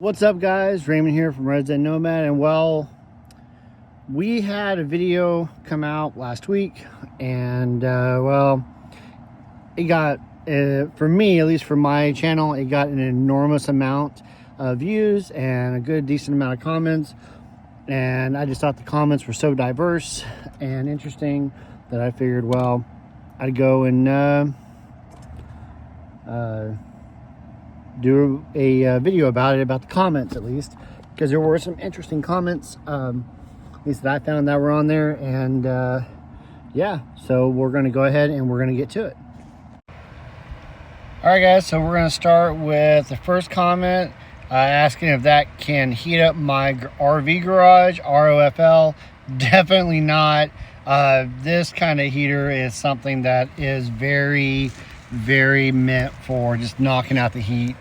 What's up, guys? Raymond here from Nomad, and well, we had a video come out last week, and well, it got for me, at least for my channel, it got an enormous amount of views and a good decent amount of comments. And I just thought the comments were so diverse and interesting that I figured, well, I'd go and do a video about it, about the comments at least, because there were some interesting comments, at least that I found that were on there. And yeah, so we're going to go ahead and we're going to get to it. All right, guys, so we're going to start with the first comment, asking if that can heat up my RV garage. ROFL, definitely not. This kind of heater is something that is very meant for just knocking out the heat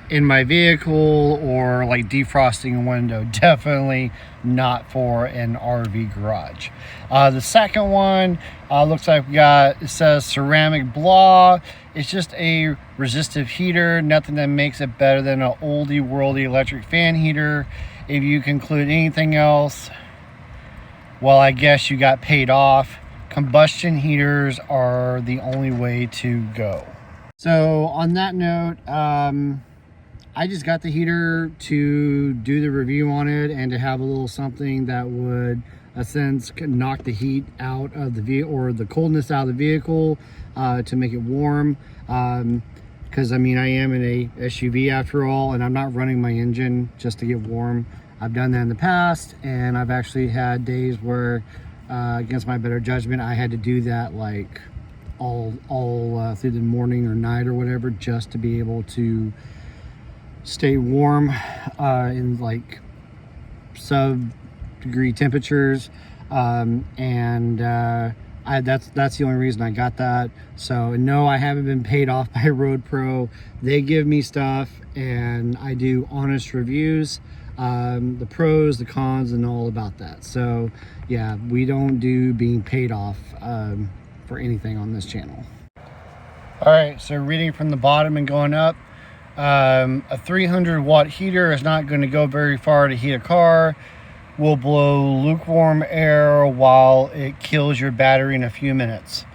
in my vehicle or like defrosting a window. Definitely not for an RV garage. The second one looks like it says ceramic blah. It's just a resistive heater, nothing that makes it better than an oldie worldy electric fan heater. If you conclude anything else, well, I guess you got paid off. Combustion heaters are the only way to go. So on that note, I just got the heater to do the review on it and to have a little something that would, in a sense, knock the heat out of the vehicle, or the coldness out of the vehicle, to make it warm. Because I mean, I am in a SUV after all, and I'm not running my engine just to get warm. I've done that in the past, and I've actually had days where against my better judgment, I had to do that like all through the morning or night or whatever, just to be able to stay warm in like sub-degree temperatures. That's the only reason I got that. So no, I haven't been paid off by RoadPro. They give me stuff and I do honest reviews, the pros, the cons, and all about that. So yeah, we don't do being paid off for anything on this channel. All right, so reading from the bottom and going up, a 300 watt heater is not going to go very far to heat a car. Will blow lukewarm air while it kills your battery in a few minutes.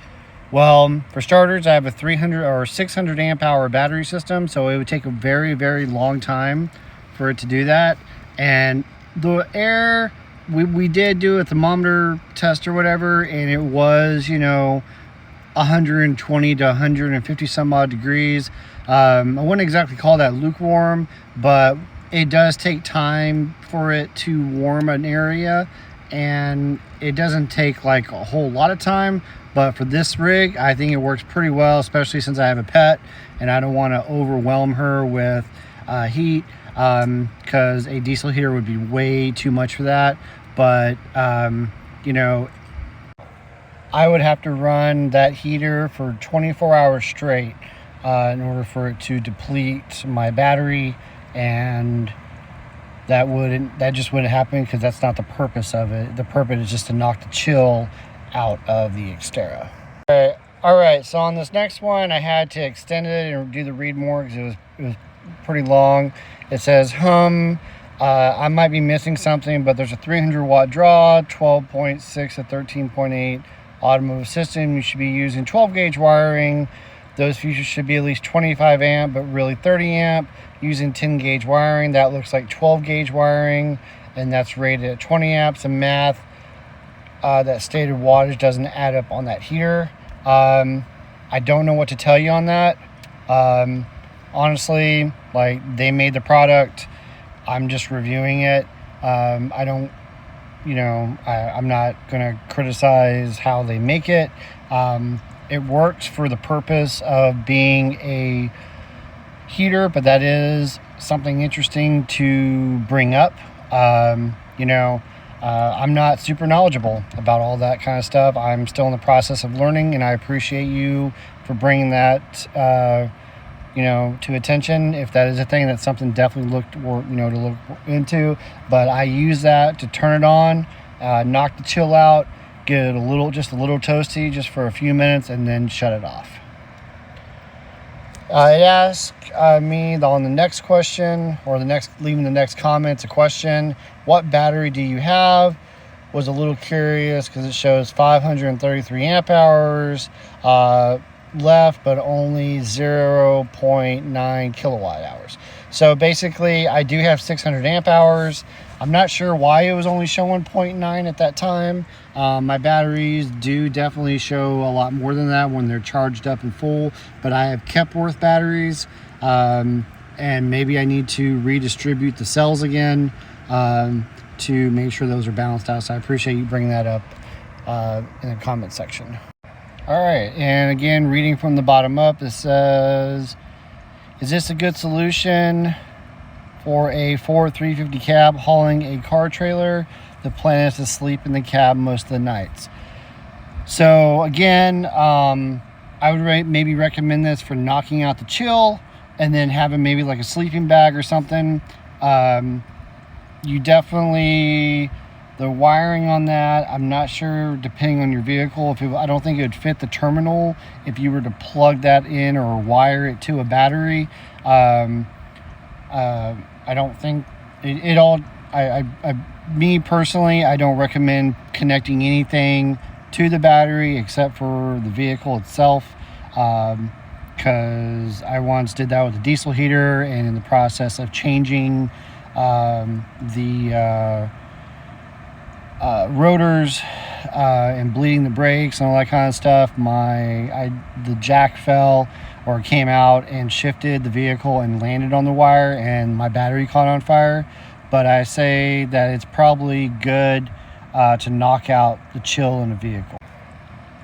Well, for starters, I have a 300 or 600 amp hour battery system, so it would take a very long time for it to do that. And the air, we did do a thermometer test or whatever, and it was, 120 to 150 some odd degrees. I wouldn't exactly call that lukewarm, but it does take time for it to warm an area, and it doesn't take like a whole lot of time. But for this rig, I think it works pretty well, especially since I have a pet and I don't want to overwhelm her with heat, because a diesel heater would be way too much for that. But I would have to run that heater for 24 hours straight in order for it to deplete my battery, and that just wouldn't happen, because that's not the purpose of it. The purpose is just to knock the chill out of the Xterra. All right, so on this next one, I had to extend it and do the read more because it was pretty long. It says I might be missing something, but there's a 300 watt draw, 12.6 to 13.8 automotive system. You should be using 12 gauge wiring. Those fuses should be at least 25 amp, but really 30 amp. Using 10 gauge wiring, that looks like 12 gauge wiring, and that's rated at 20 amps. And math, that stated wattage doesn't add up on that heater. I don't know what to tell you on that. Honestly, like, they made the product. I'm just reviewing it. I don't, I'm not going to criticize how they make it. It works for the purpose of being a heater, but that is something interesting to bring up. I'm not super knowledgeable about all that kind of stuff. I'm still in the process of learning, and I appreciate you for bringing that to attention. If that is a thing, that's something definitely to look into. But I use that to turn it on, knock the chill out, get it just a little toasty just for a few minutes, and then shut it off. It asked me on the next question, or leaving the next comments a question, what battery do you have? Was a little curious because it shows 533 amp hours left, but only 0.9 kilowatt hours. So basically I do have 600 amp hours. I'm not sure why it was only showing 0.9 at that time. My batteries do definitely show a lot more than that when they're charged up and full, but I have Kepworth batteries, and maybe I need to redistribute the cells again to make sure those are balanced out. So I appreciate you bringing that up in the comment section. All right, and again, reading from the bottom up, it says, is this a good solution for a Ford 350 cab hauling a car trailer? The plan is to sleep in the cab most of the nights. So again, I would maybe recommend this for knocking out the chill and then having maybe like a sleeping bag or something. You definitely, the wiring on that, I'm not sure, depending on your vehicle, I don't think it would fit the terminal if you were to plug that in or wire it to a battery. I don't think it all, me personally, I don't recommend connecting anything to the battery except for the vehicle itself, because I once did that with a diesel heater, and in the process of changing the rotors and bleeding the brakes and all that kind of stuff, the jack fell or came out and shifted the vehicle and landed on the wire, and my battery caught on fire. But I say that it's probably good to knock out the chill in a vehicle.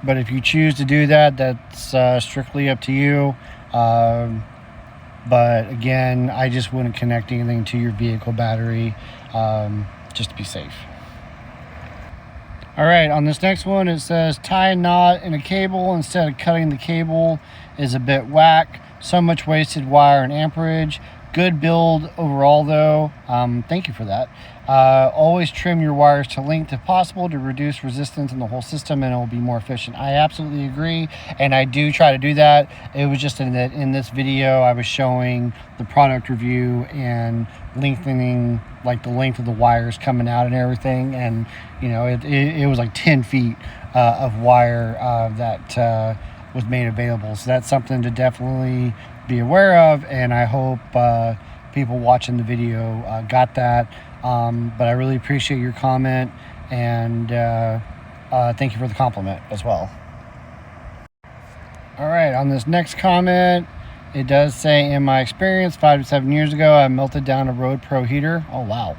But if you choose to do that, that's strictly up to you. But again, I just wouldn't connect anything to your vehicle battery, just to be safe. All right, on this next one, it says tie a knot in a cable instead of cutting the cable is a bit whack. So much wasted wire and amperage. Good build overall though. Thank you for that. Always trim your wires to length if possible to reduce resistance in the whole system, and it will be more efficient. I absolutely agree, and I do try to do that. It was just in this video I was showing the product review and lengthening like the length of the wires coming out and everything, and you know it was like 10 feet of wire that was made available. So that's something to definitely be aware of, and I hope people watching the video got that. But I really appreciate your comment, and thank you for the compliment as well. All right, on this next comment, it does say, in my experience 5 to 7 years ago, I melted down a RoadPro heater. Oh wow,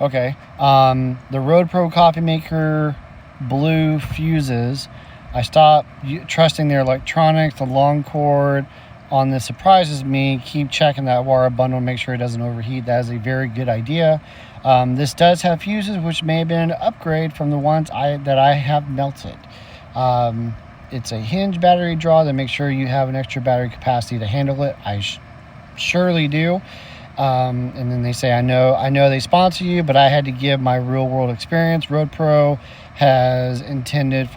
okay. The RoadPro coffee maker blew fuses. I stopped trusting their electronics. The long cord on this surprises me. Keep checking that wire bundle, make sure it doesn't overheat. That is a very good idea. This does have fuses, which may have been an upgrade from the ones that I have melted. It's a hinge battery draw that makes sure you have an extra battery capacity to handle it. I surely do. And then they say, I know they sponsor you, but I had to give my real world experience. RoadPro was intended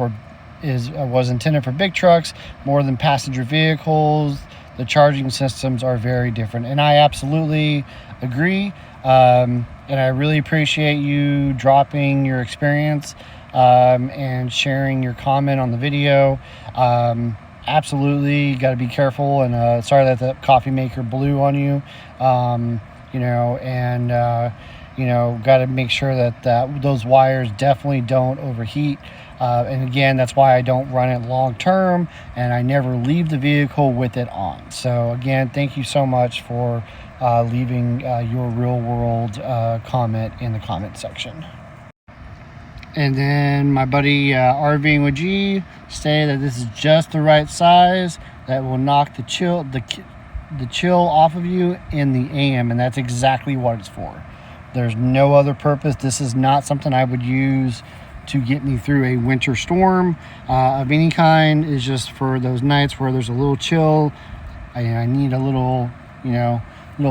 for big trucks more than passenger vehicles. The charging systems are very different, and I absolutely agree. And I really appreciate you dropping your experience and sharing your comment on the video. Absolutely got to be careful, and sorry that the coffee maker blew on you. Got to make sure that those wires definitely don't overheat. And again, that's why I don't run it long term, and I never leave the vehicle with it on. So again, thank you so much for leaving your real world comment in the comment section. And then my buddy RVing with G stated that this is just the right size that will knock the chill off of you in the AM, and that's exactly what it's for. There's no other purpose. This is not something I would use to get me through a winter storm of any kind. It's just for those nights where there's a little chill. I need a little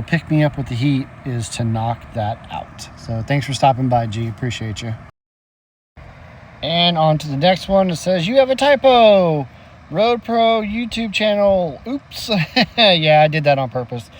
pick me up with the heat, is to knock that out. So thanks for stopping by, G. Appreciate you. And on to the next one. It says, you have a typo. RoadPro YouTube channel. Oops. Yeah, I did that on purpose.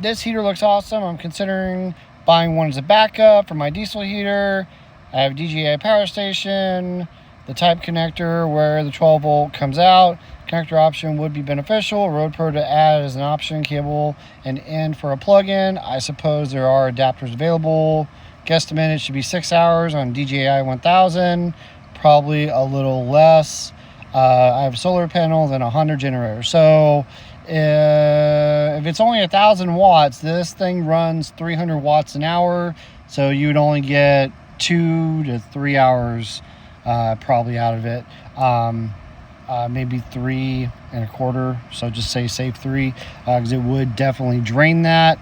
This heater looks awesome. I'm considering buying one as a backup for my diesel heater. I have a DJI power station, the type connector where the 12 volt comes out. Connector option would be beneficial. RoadPro to add as an option, cable and end for a plug-in. I suppose there are adapters available. Guesstimate it should be 6 hours on DJI 1000, probably a little less. I have a solar panel and a Honda generator. So if it's only 1,000 watts, this thing runs 300 watts an hour. So you would only get 2 to 3 hours probably out of it. Maybe 3 1/4. So just say save 3 because it would definitely drain that.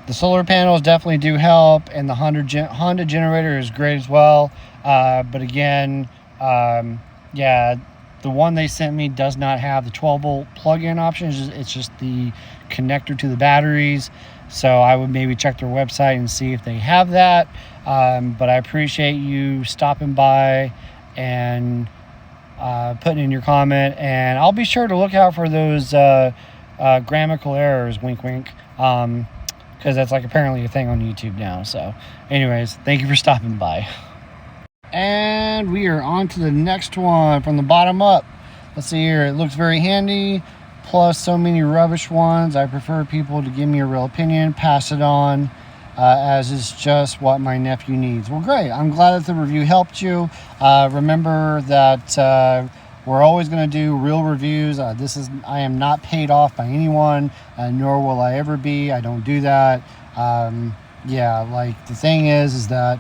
The solar panels definitely do help, and the Honda generator is great as well. But again, yeah, the one they sent me does not have the 12 volt plug-in option. It's just the connector to the batteries. So I would maybe check their website and see if they have that. But I appreciate you stopping by and putting in your comment, and I'll be sure to look out for those grammatical errors, wink wink, because that's like apparently a thing on YouTube now. So anyways, thank you for stopping by. And we are on to the next one from the bottom up. Let's see here. It looks very handy, plus so many rubbish ones. I prefer people to give me a real opinion, pass it on, as is just what my nephew needs. Well, great. I'm glad that the review helped you. Remember that we're always going to do real reviews. I am not paid off by anyone, nor will I ever be. I don't do that. Yeah, like the thing is that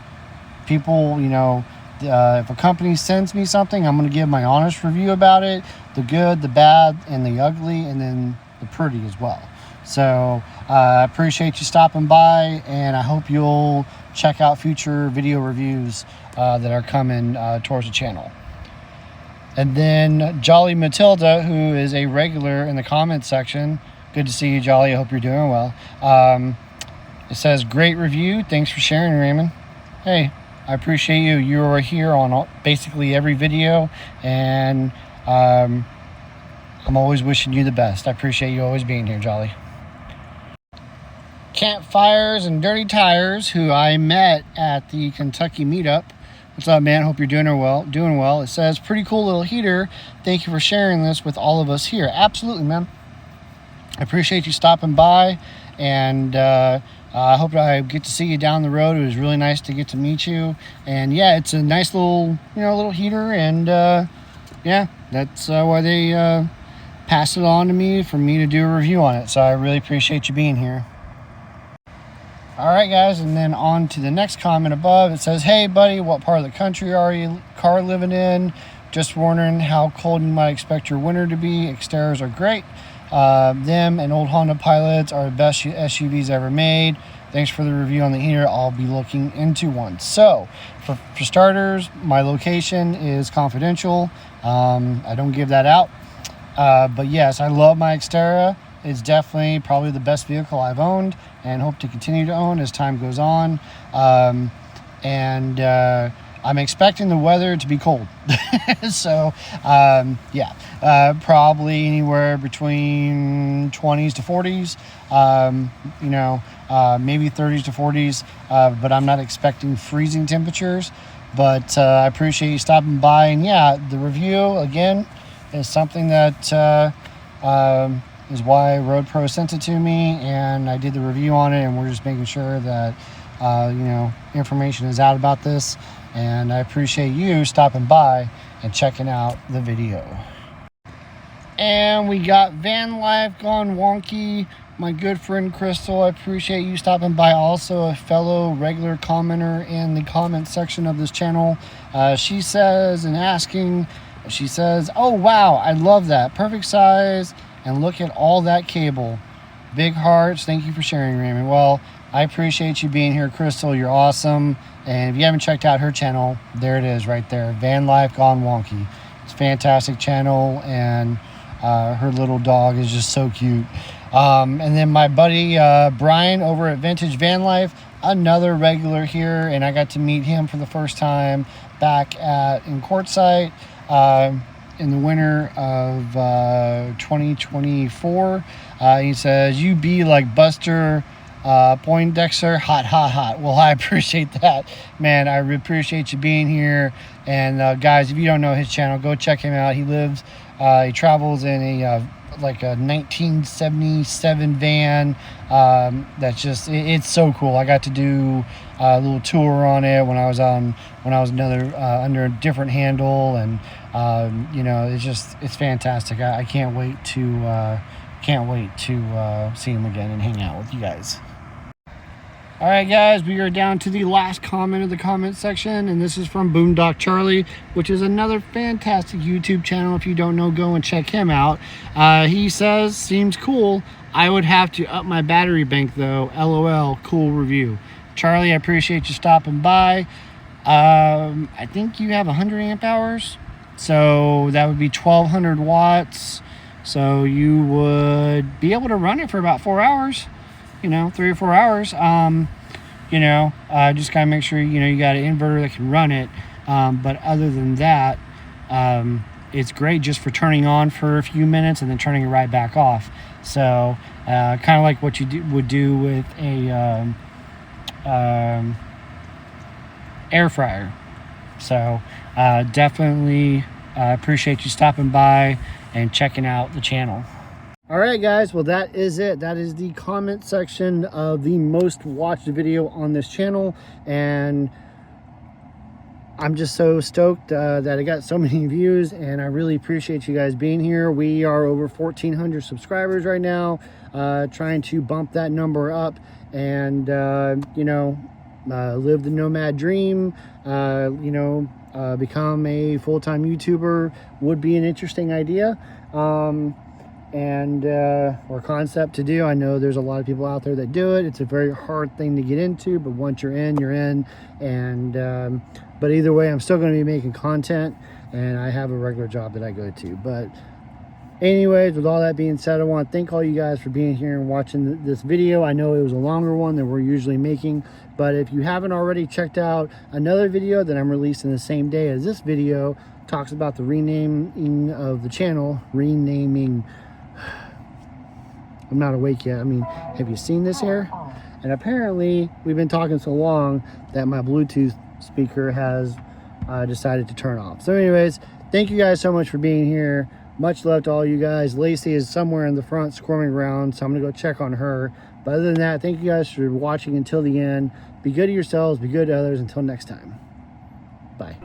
people, you know, if a company sends me something, I'm going to give my honest review about it, the good, the bad, and the ugly, and then the pretty as well. So I appreciate you stopping by, and I hope you'll check out future video reviews that are coming towards the channel. And then Jolly Matilda, who is a regular in the comments section. Good to see you, Jolly. I hope you're doing well. It says, great review. Thanks for sharing, Raymond. Hey, I appreciate you. You are here on basically every video, and I'm always wishing you the best. I appreciate you always being here, Jolly. Campfires and Dirty Tires, who I met at the Kentucky meetup. What's up, man? Hope you're doing well. It says, pretty cool little heater. Thank you for sharing this with all of us here. Absolutely, man. I appreciate you stopping by, and I hope I get to see you down the road. It was really nice to get to meet you. And yeah, it's a nice little, little heater, and yeah, that's why they passed it on to me for me to do a review on it. So I really appreciate you being here. All right, guys, and then on to the next comment above. It says, hey, buddy, what part of the country are you car living in? Just wondering how cold you might expect your winter to be. Exteriors are great. Them and old Honda Pilots are the best SUVs ever made. Thanks for the review on the heater. I'll be looking into one. So, for starters, my location is confidential. I don't give that out. But yes, I love my Xterra. It's definitely probably the best vehicle I've owned and hope to continue to own as time goes on. I'm expecting the weather to be cold. So, yeah, probably anywhere between 20s to 40s, maybe 30s to 40s, but I'm not expecting freezing temperatures. But I appreciate you stopping by. And yeah, the review, again, is something that is why RoadPro sent it to me, and I did the review on it, and we're just making sure that, information is out about this. And I appreciate you stopping by and checking out the video. And we got Van Life Gone Wonky, my good friend Crystal. I appreciate you stopping by. Also a fellow regular commenter in the comment section of this channel. She says, oh wow, I love that. Perfect size, and look at all that cable. Big hearts. Thank you for sharing, Raymond. Well, I appreciate you being here, Crystal. You're awesome. And if you haven't checked out her channel, there it is right there. Van Life Gone Wonky. It's a fantastic channel, and her little dog is just so cute. And then my buddy Brian over at Vintage Van Life, another regular here, and I got to meet him for the first time back in Quartzsite in the winter of 2024. He says, "You be like Buster Poindexter, hot, hot, hot." Well, I appreciate that, man. I really appreciate you being here. And guys, if you don't know his channel, go check him out. He travels in a like a 1977 van. That's just, it's so cool. I got to do a little tour on it when I was under a different handle, and you know, it's fantastic. I can't wait to see him again and hang out with you guys. All right, guys, we are down to the last comment of the comment section, and this is from Boondock Charlie, which is another fantastic YouTube channel. If you don't know, go and check him out. He says, "Seems cool. I would have to up my battery bank though. LOL, cool review." Charlie, I appreciate you stopping by. I think you have 100 amp hours, so that would be 1200 watts. So you would be able to run it for about 4 hours. You know, 3 or 4 hours. You know, just gotta make sure, you know, you got an inverter that can run it. But other than that, it's great just for turning on for a few minutes and then turning it right back off. So kind of like what you would do with a air fryer. So definitely appreciate you stopping by and checking out the channel. All right, guys, well, that is it. That is the comment section of the most watched video on this channel, and I'm just so stoked that I got so many views, and I really appreciate you guys being here. We are over 1,400 subscribers right now, trying to bump that number up and you know, live the Nomad dream. You know, become a full-time YouTuber would be an interesting idea. Or concept to do. I know there's a lot of people out there that do it. It's a very hard thing to get into, but once you're in, you're in. And but either way, I'm still going to be making content, and I have a regular job that I go to. But anyways, with all that being said, I want to thank all you guys for being here and watching this video. I know it was a longer one than we're usually making, but if you haven't already checked out another video that I'm releasing the same day as this video, talks about the renaming of the channel. Renaming, I'm not awake yet. I mean, have you seen this here? And apparently we've been talking so long that my Bluetooth speaker has decided to turn off. So anyways, thank you guys so much for being here. Much love to all you guys. Lacey is somewhere in the front squirming around, so I'm gonna go check on her. But other than that, thank you guys for watching until the end. Be good to yourselves, be good to others. Until next time, bye.